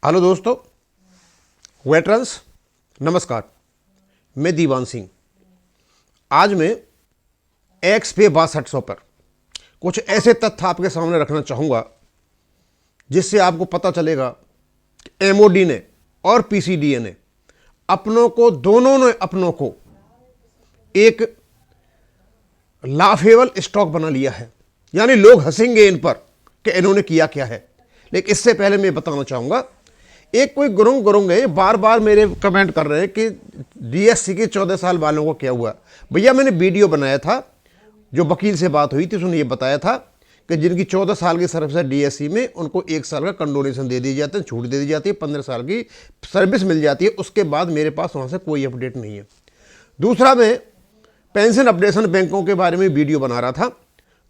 Hello दोस्तों, veterans, नमस्कार। मैं दीवान सिंह। आज मैं XP 6200 पर कुछ ऐसे तथ्य आपके सामने रखना चाहूँगा जिससे आपको पता चलेगा कि MOD ने और PCDA ने दोनों ने अपनों को एक लाफेबल स्टॉक बना लिया है। यानी लोग हंसेंगे इन पर कि इन्होंने किया क्या है। लेकिन इससे पहले मैं बताना चाहूँगा, एक कोई गुरुंग है, बार बार मेरे कमेंट कर रहे हैं कि DSC के 14 साल वालों को क्या हुआ। भैया, मैंने वीडियो बनाया था, जो वकील से बात हुई थी उसने ये बताया था कि जिनकी 14 साल की सर्विस है DSC में, उनको 1 साल का कंडोनेशन दे दिए जाते हैं, छूट दे दी जाती है, 15 साल की सर्विस मिल जाती है। उसके बाद मेरे पास वहाँ से कोई अपडेट नहीं है। दूसरा, मैं पेंशन अपडेशन बैंकों के बारे में वीडियो बना रहा था,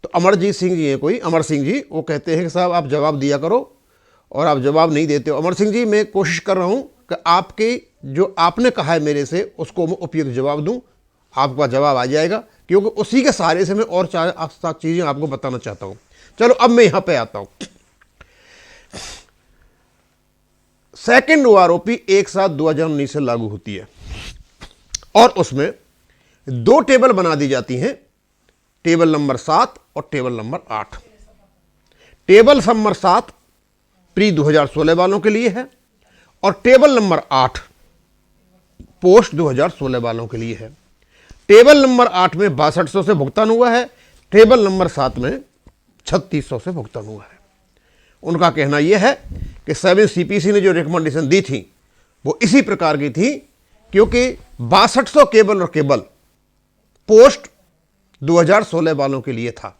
तो अमरजीत सिंह जी हैं, कोई अमर सिंह जी, वो कहते हैं कि साहब आप जवाब दिया करो, और आप जवाब नहीं देते हो। अमर सिंह जी, मैं कोशिश कर रहा हूं कि आपके जो आपने कहा है मेरे से, उसको मैं उपयुक्त जवाब दूं। आपका जवाब आ जाएगा, क्योंकि उसी के सहारे से मैं और 4 चीज़ें आपको बताना चाहता हूं। चलो, अब मैं यहां पे आता हूं। सेकेंड OROP 1/7/2019 से लागू होती है और उसमें 2 टेबल बना दी जाती हैं, टेबल नंबर 7 और table number 8। Table number 7 pre 2016 वालों के लिए है और टेबल नंबर 8 पोस्ट 2016 वालों के लिए है। टेबल नंबर 8 में 6200 से भुगतान हुआ है, टेबल नंबर 7 में 3600 से भुगतान हुआ है। उनका कहना यह है कि 7 CPC ने जो रिकमेंडेशन दी थी वो इसी प्रकार की थी, क्योंकि 6200 केबल और केबल पोस्ट 2016 वालों के लिए था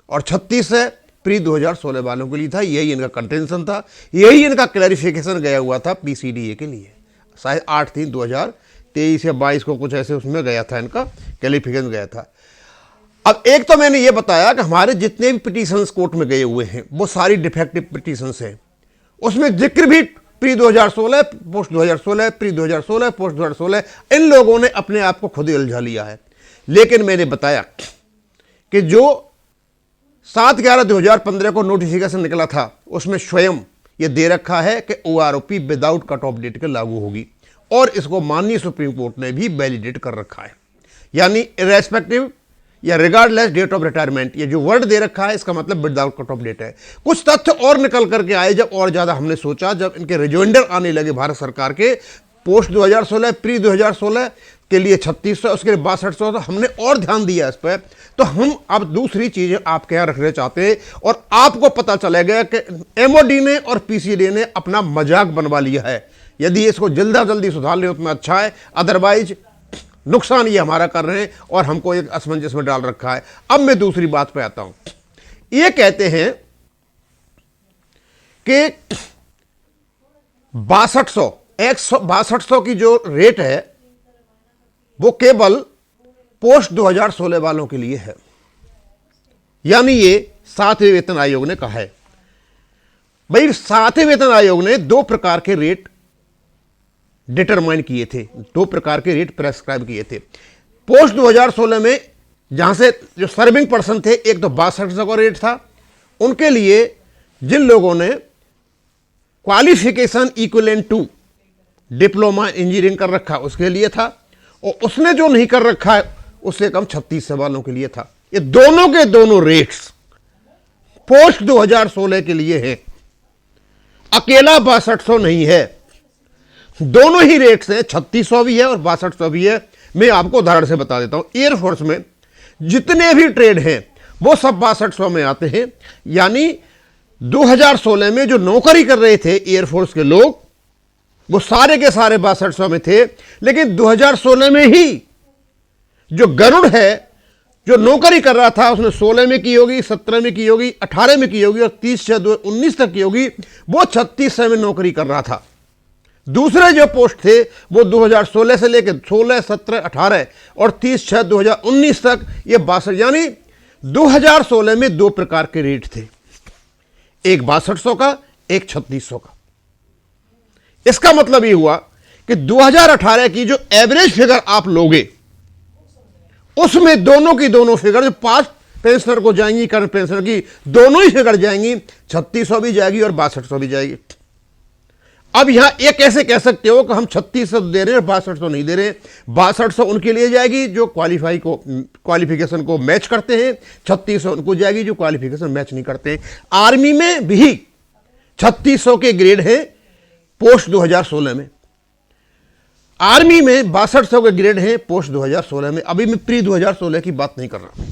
और 3600 प्री 2016 वालों के लिए था। यही इनका कंटेंशन था, यही इनका क्लैरिफिकेशन गया हुआ था PCDA के लिए। शायद 8/3/2023 या 22 को कुछ ऐसे उसमें गया था, इनका क्लैरिफिकेशन गया था। अब एक तो मैंने ये बताया कि हमारे जितने भी पिटीशंस कोर्ट में गए हुए हैं वो सारी डिफेक्टिव पिटीशंस हैं। उसमें जिक्र भी प्री 2016 पोस्ट 2016, प्री 2016 पोस्ट 2016, इन लोगों ने अपने आप को खुद ही उलझा लिया है। लेकिन मैंने बताया कि जो 7/11/2015 को नोटिफिकेशन निकला था उसमें स्वयं ये दे रखा है कि OROP without cut off date के लागू होगी, और इसको माननीय सुप्रीम कोर्ट ने भी वैलिडेट कर रखा है। यानी इरेस्पेक्टिव या रिगार्डलेस डेट ऑफ रिटायरमेंट, ये जो वर्ड दे रखा है इसका मतलब विदाउट कट ऑफ डेट है। कुछ तथ्य और निकल करके आए जब और ज्यादा हमने सोचा, जब इनके रिजोइंडर आने लगे भारत सरकार के, पोस्ट 2016 प्री 2016 के लिए 3600, उसके लिए 6200, तो हमने और ध्यान दिया इस पर। तो हम अब दूसरी चीजें आपके यहाँ रखना चाहते हैं, और आपको पता चलेगा कि MOD ने और PCDA ने अपना मजाक बनवा लिया है। यदि इसको जल्दी सुधार ले उतना अच्छा है, अदरवाइज नुकसान ये हमारा कर रहे हैं और हमको एक असमंजस में डाल रखा है। अब मैं दूसरी बात पे आता हूं। ये कहते हैं कि 6200 की जो रेट है वो केवल पोस्ट 2016 वालों के लिए है। यानी ये 7वें वेतन आयोग ने कहा है। भाई, 7वें वेतन आयोग ने 2 प्रकार के रेट डिटरमाइन किए थे, 2 प्रकार के रेट प्रेस्क्राइब किए थे। पोस्ट 2016 में जहां से जो सर्विंग पर्सन थे, एक तो 6200 का रेट था, उनके लिए जिन लोगों ने qualification equivalent to diploma engineering कर रखा उसके लिए था, और उसने जो नहीं कर रखा है उससे कम 3600 वालों के लिए था। ये दोनों के दोनों रेट्स पोस्ट 2016 के लिए हैं, अकेला 6200 नहीं है। दोनों ही रेट्स हैं, 3600 भी है और 6200 भी है। मैं आपको उदाहरण से बता देता हूं। एयरफोर्स में जितने भी ट्रेड हैं वो सब 6200 में आते हैं। यानी 2016 में जो नौकरी कर रहे थे एयरफोर्स के लोग, वो सारे के सारे 6200 में थे। लेकिन 2016 में ही जो गरुड़ है, जो नौकरी कर रहा था, उसने 16 में की होगी, 17 में की होगी, 18 में की होगी और 30/6/19 तक की होगी, वो 3600 में नौकरी कर रहा था। दूसरे जो पोस्ट थे वो 2016 से लेकर 16, 17, 18 और 30/6/2019 तक ये 62, यानी 2016 में 2 प्रकार के रेट थे, एक 6200 का, एक 3600 का। इसका मतलब ये हुआ कि 2018 की जो एवरेज फिगर आप लोगे उसमें दोनों की दोनों फिगर, जो पास्ट पेंशनर को जाएंगी, करंट पेंशनर की, दोनों ही फिगर जाएंगी, 3600 भी जाएगी और 6200 भी जाएगी। अब यहां ये कैसे कह सकते हो कि हम 3600 दे रहे हैं, 6200 नहीं दे रहे? 6200 उनके लिए जाएगी जो क्वालिफिकेशन को मैच करते हैं, 3600 उनको जाएगी जो क्वालिफिकेशन मैच नहीं करते हैं। आर्मी में भी 3600 के ग्रेड है पोस्ट 2016 में, आर्मी में 6200 के ग्रेड है पोस्ट 2016 में। अभी मैं प्री 2016 की बात नहीं कर रहा।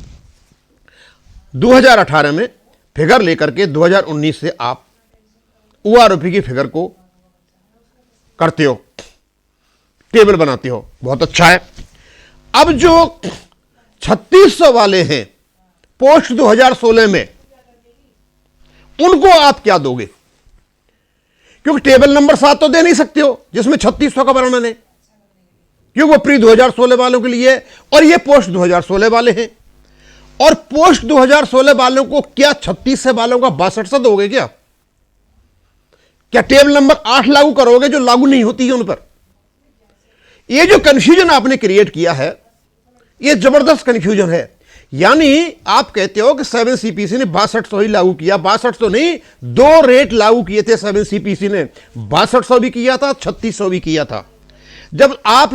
2018 में फिगर लेकर के 2019 से आप OROP की फिगर को करते हो, टेबल बनाते हो, बहुत अच्छा है। अब जो 3600 वाले हैं पोस्ट 2016 में, उनको आप क्या दोगे? क्योंकि टेबल नंबर 7 तो दे नहीं सकते हो जिसमें 3600 का वर्णन है, क्योंकि वो प्री 2016 वालों के लिए है और ये पोस्ट 2016 वाले हैं। और पोस्ट 2016 वालों को क्या 3600 वालों का 6200 दोगे? क्या टेबल नंबर 8 लागू करोगे जो लागू नहीं होती है उन पर? ये जो कंफ्यूजन आपने क्रिएट किया है, ये जबरदस्त कंफ्यूजन है। यानी आप कहते हो कि 7 CPC ने 6200 ही लागू किया, 6200 नहीं, 2 रेट लागू किए थे 7 CPC ने, 6200 भी किया था, 3600 भी किया था। जब आप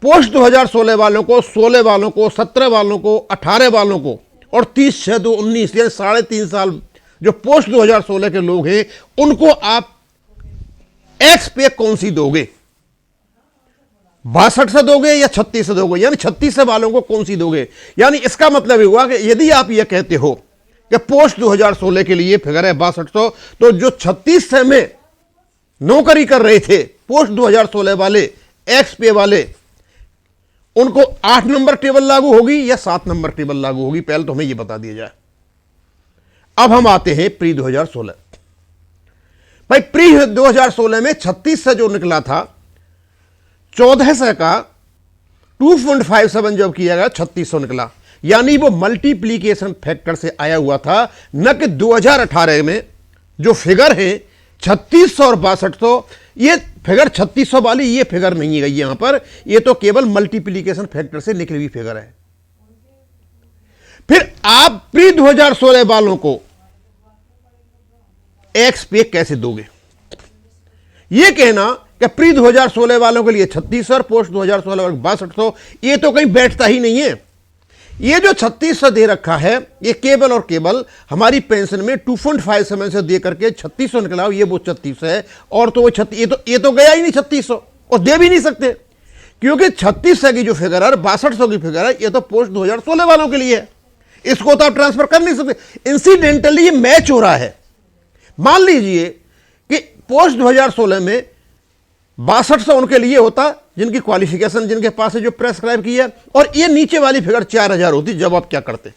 पोस्ट 2016 वालों को, 16 वालों को, 17 वालों को, 18 वालों को और 30/6/19 यानी 3.5 साल जो पोस्ट 2016 के लोग हैं, उनको आप एक्स पे कौन सी दोगे? 62 से दोगे या 36 से दोगे? यानी 36 वालों को कौन सी दोगे? यानी इसका मतलब हुआ कि यदि आप यह कहते हो कि पोस्ट 2016 के लिए फिगर है 6200, तो जो 36 से में नौकरी कर रहे थे पोस्ट 2016 वाले, एक्स पे वाले, उनको 8 नंबर टेबल लागू होगी या 7 नंबर टेबल लागू होगी? पहले तो हमें यह बता दिया जाए। अब हम आते हैं प्री 2016। भाई प्री 2016 में 36 से जो निकला था, 1400 का 2.57 जब किया गया 3600 निकला। यानी वो मल्टीप्लीकेशन फैक्टर से आया हुआ था, न कि 2018 में जो फिगर है 3600 और 6200, ये फिगर 3600 वाली ये फिगर नहीं है यहां पर, ये तो केवल मल्टीप्लीकेशन फैक्टर से निकली हुई फिगर है। फिर आप प्री 2016 वालों को एक्स पे कैसे दोगे? ये कहना कि प्री 2016 वालों के लिए 3600 और पोस्ट 2016 वालों 6200, ये तो कहीं बैठता ही नहीं है। ये जो 3600 दे रखा है, ये केवल और केवल हमारी पेंशन में 2.57 से दे करके 3600 निकला हो, ये वो 3600 है। और तो वो ये तो गया ही नहीं 3600, और दे भी नहीं सकते, क्योंकि 3600 की जो फिगर है, 6200 की फिगर है, ये तो पोस्ट 2016 वालों के लिए है। इसको तो आप ट्रांसफर कर नहीं सकते। इंसिडेंटली ये मैच हो रहा है। मान लीजिए कि पोस्ट 2016 में 6200 उनके लिए होता जिनकी क्वालिफिकेशन, जिनके पास है, जो प्रेस्क्राइब की है, और ये नीचे वाली फिगर 4000 होती। जब आप क्या करते?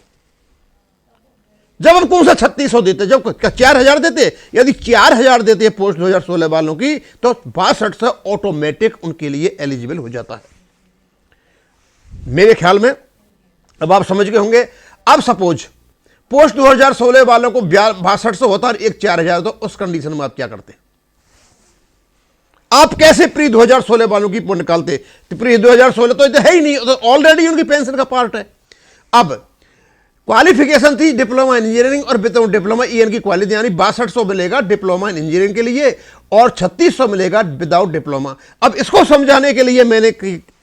जब हम कौन सा 3600 देते? जब 4000 देते। यदि 4000 देते पोस्ट 2016 वालों की, तो 6200 ऑटोमेटिक उनके लिए एलिजिबल हो जाता है। मेरे ख्याल में अब आप समझ गए होंगे। अब सपोज पोस्ट 2016 वालों को 6200 होता और एक 4000 होता, उस कंडीशन में आप क्या करते? आप कैसे प्री 2016 वालों की निकालते? तो प्री 2016 तो है ही नहीं, तो ऑलरेडी उनकी पेंशन का पार्ट है। अब क्वालिफिकेशन थी डिप्लोमा इंजीनियरिंग और विदाउट डिप्लोमा ईएन की क्वालिटी, यानी 6200 मिलेगा डिप्लोमा इन इंजीनियरिंग के लिए और 3600 मिलेगा विदाउट डिप्लोमा। अब इसको समझाने के लिए मैंने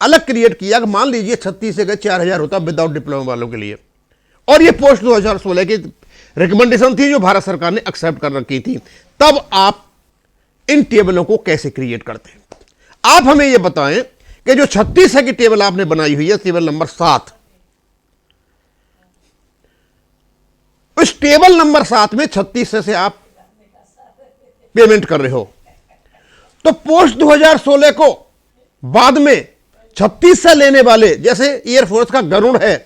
अलग क्रिएट किया कि मान लीजिए 36 से 4000 होता विदाउट डिप्लोमा वालों के लिए, और ये पोस्ट 2016 की रिकमेंडेशन थी जो भारत सरकार ने एक्सेप्ट कर रखी थी। तब आप इन टेबलों को कैसे क्रिएट करते हैं? आप हमें यह बताएं कि जो 36 की टेबल आपने बनाई हुई है, टेबल नंबर 7, उस टेबल नंबर 7 में 36 से आप पेमेंट कर रहे हो, तो पोस्ट 2016 को बाद में 36 से लेने वाले, जैसे एयरफोर्स का गरुड़ है,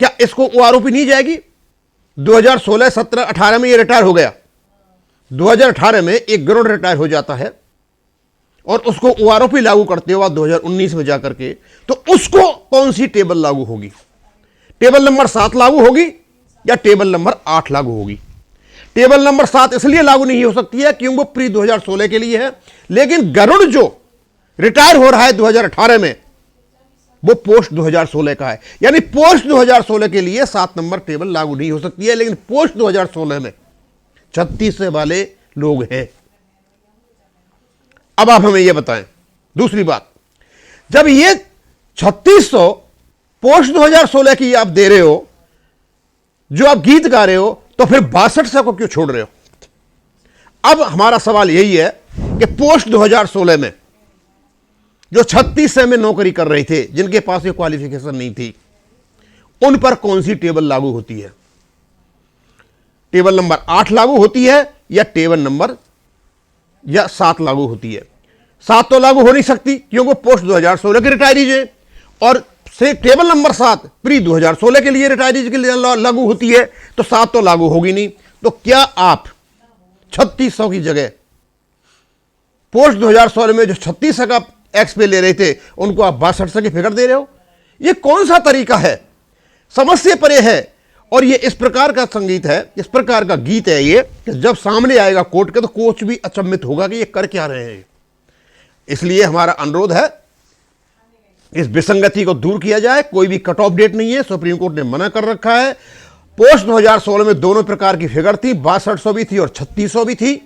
क्या इसको OROP नहीं जाएगी? 2016, 17, 18 में ये रिटायर हो गया। 2018 में एक गरुड़ रिटायर हो जाता है और उसको OROP लागू करते हो 2019 में जाकर के, तो उसको कौन सी टेबल लागू होगी? टेबल नंबर 7 लागू होगी या टेबल नंबर 8 लागू होगी? टेबल नंबर 7 इसलिए लागू नहीं हो सकती है क्योंकि वो प्री 2016 के लिए है, लेकिन गरुड़ जो रिटायर हो रहा है 2018 में, वो पोस्ट 2016 का है। यानी पोस्ट 2016 के लिए 7 नंबर टेबल लागू नहीं हो सकती है, लेकिन पोस्ट 2016 में 36 वाले लोग हैं। अब आप हमें यह बताएं, दूसरी बात, जब ये 3600 पोस्ट 2016 की आप दे रहे हो, जो आप गीत गा रहे हो, तो फिर 6200 को क्यों छोड़ रहे हो? अब हमारा सवाल यही है कि पोस्ट 2016 में जो 3600 में नौकरी कर रहे थे, जिनके पास ये क्वालिफिकेशन नहीं थी, उन पर कौन सी टेबल लागू होती है? टेबल नंबर 8 लागू होती है या टेबल नंबर 7 लागू होती है? 7 तो लागू हो नहीं सकती, क्योंकि पोस्ट 2016 के रिटायरीज है, और से टेबल नंबर 7 प्री 2016 के लिए रिटायरीज के लिए लागू होती है, तो 7 तो लागू होगी नहीं। तो क्या आप 3600 की जगह पोस्ट 2016 में जो 3600 का एक्स पे ले रहे थे, उनको आप 6200 की फिगर दे रहे हो? ये कौन सा तरीका है? समझ से परे है। और ये इस प्रकार का संगीत है, इस प्रकार का गीत है ये, कि जब सामने आएगा कोर्ट के तो कोच भी अचंभित होगा कि ये कर क्या रहे हैं। इसलिए हमारा अनुरोध है, इस विसंगति को दूर किया जाए। कोई भी कट ऑफ डेट नहीं है, सुप्रीम कोर्ट ने मना कर रखा है। पोस्ट 2016 में दोनों प्रकार की फिगर थी, 6200 भी थी और 3600 भी थी।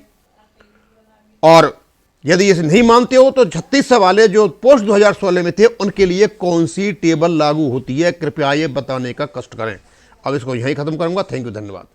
और यदि इसे नहीं मानते हो तो 3600 वाले जो पोस्ट 2016 में थे, उनके लिए कौन सी टेबल लागू होती है, कृपया ये बताने का कष्ट करें। अब इसको यहीं खत्म करूंगा। थैंक यू, धन्यवाद।